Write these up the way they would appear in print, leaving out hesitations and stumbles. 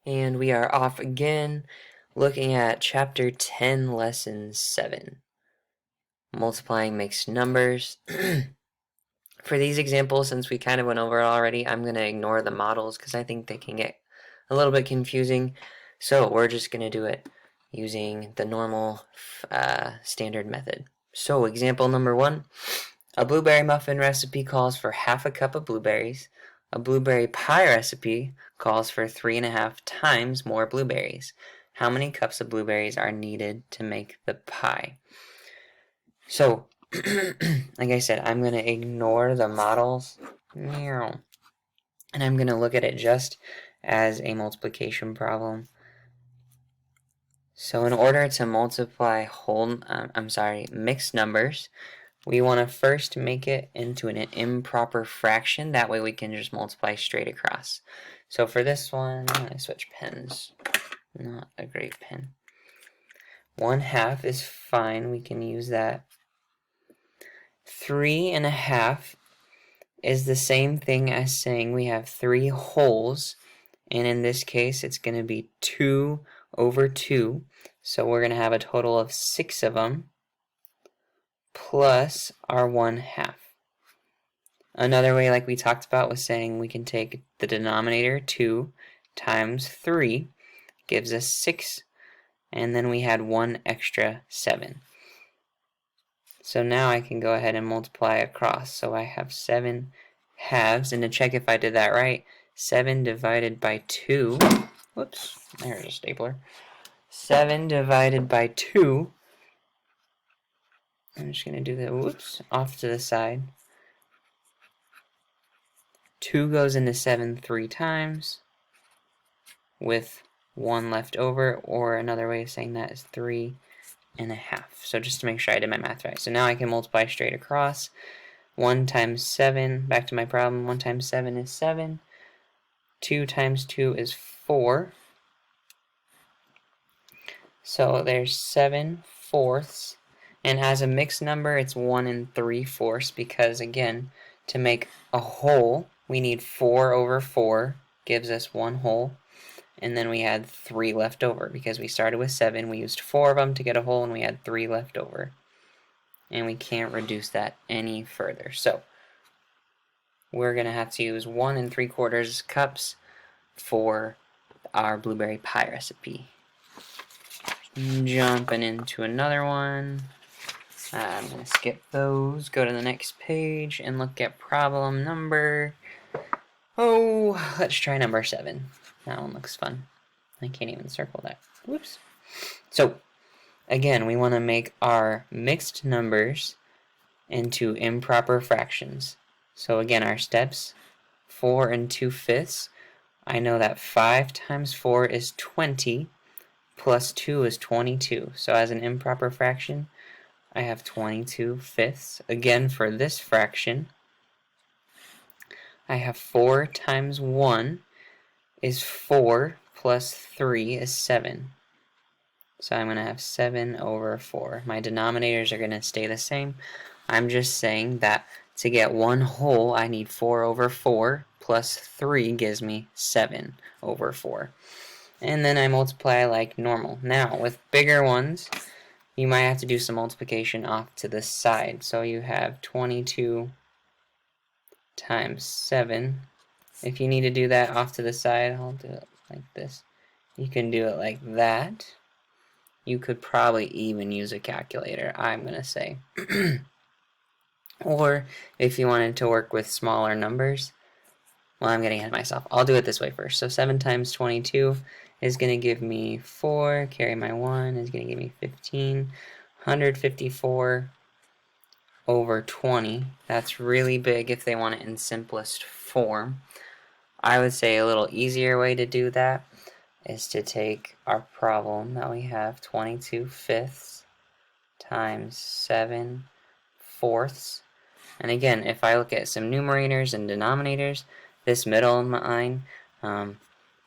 And we are off again, looking at Chapter 10, Lesson 7. Multiplying mixed numbers. For these examples, since we kind of went over it already, I'm going to ignore the models because I think they can get a little bit confusing. So we're just going to do it using the normal standard method. So example number 1, a blueberry muffin recipe calls for half a cup of blueberries. A blueberry pie recipe calls for 3.5 times more blueberries. How many cups of blueberries are needed to make the pie? So, like I said, I'm going to ignore the models. And I'm going to look at it just as a multiplication problem. So in order to multiply mixed numbers, we want to first make it into an improper fraction. That way we can just multiply straight across. So for this one, I'm going to switch pens. Not a great pen. 1/2 is fine. We can use that. 3.5 is the same thing as saying we have 3 wholes. And in this case, it's going to be 2 over 2. So we're going to have a total of 6 of them plus our 1/2. Another way, like we talked about, was saying we can take the denominator 2 times 3 gives us 6, and then we had 1 extra 7. So now I can go ahead and multiply across. So I have 7 halves, and to check if I did that right, 7 divided by 2, whoops, there's a stapler. 7 divided by 2, I'm just going to do the, off to the side. 2 goes into 7 3 times with 1 left over, or another way of saying that is 3.5. So just to make sure I did my math right. So now I can multiply straight across. 1 times 7, back to my problem, 1 times 7 is 7. 2 times 2 is 4. So there's 7/4. And as a mixed number, it's 1 3/4 because, again, to make a whole, we need 4 over 4 gives us 1 whole. And then we had 3 left over because we started with 7. We used 4 of them to get a whole, and we had 3 left over. And we can't reduce that any further. So we're going to have to use 1 3/4 cups for our blueberry pie recipe. Jumping into another one. I'm going to skip those, go to the next page, and look at problem number... Oh, let's try number 7. That one looks fun. I can't even circle that. Whoops. So, again, we want to make our mixed numbers into improper fractions. So again, our steps, 4 2/5. I know that 5 times 4 is 20, plus 2 is 22. So as an improper fraction, I have 22/5. Again, for this fraction, I have 4 times 1 is 4, plus 3 is 7. So I'm going to have 7 over 4. My denominators are going to stay the same. I'm just saying that to get 1 whole, I need 4 over 4, plus 3 gives me 7 over 4. And then I multiply like normal. Now, with bigger ones, you might have to do some multiplication off to the side. So you have 22 times 7. If you need to do that off to the side, I'll do it like this. You can do it like that. You could probably even use a calculator, I'm going to say. Or if you wanted to work with smaller numbers, well, I'm getting ahead of myself. I'll do it this way first. So 7 times 22 is going to give me 4. Carry my 1 is going to give me 15. 154 over 20. That's really big if they want it in simplest form. I would say a little easier way to do that is to take our problem that we have, 22/5 times 7/4. And again, if I look at some numerators and denominators, this middle line,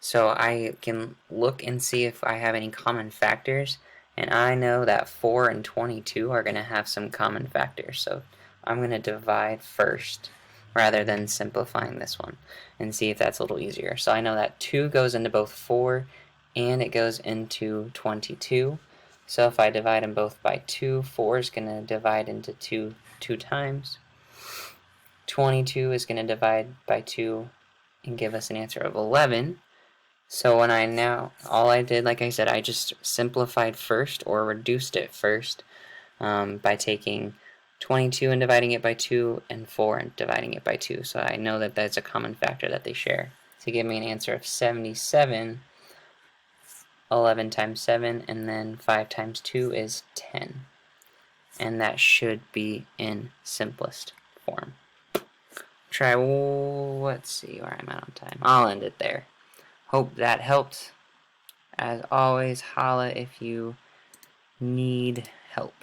so I can look and see if I have any common factors. And I know that 4 and 22 are going to have some common factors. So I'm going to divide first. rather than simplifying this one, and see if that's a little easier. So I know that 2 goes into both 4 and it goes into 22. So if I divide them both by 2, 4 is going to divide into 2 times. 22 is going to divide by 2 and give us an answer of 11. So when all I did, like I said, I just simplified first, or reduced it first, by taking 22 and dividing it by 2, and 4 and dividing it by 2. So I know that that's a common factor that they share. To give me an answer of 77, 11 times 7, and then 5 times 2 is 10. And that should be in simplest form. Let's see where I'm at on time. I'll end it there. Hope that helped. As always, holla if you need help.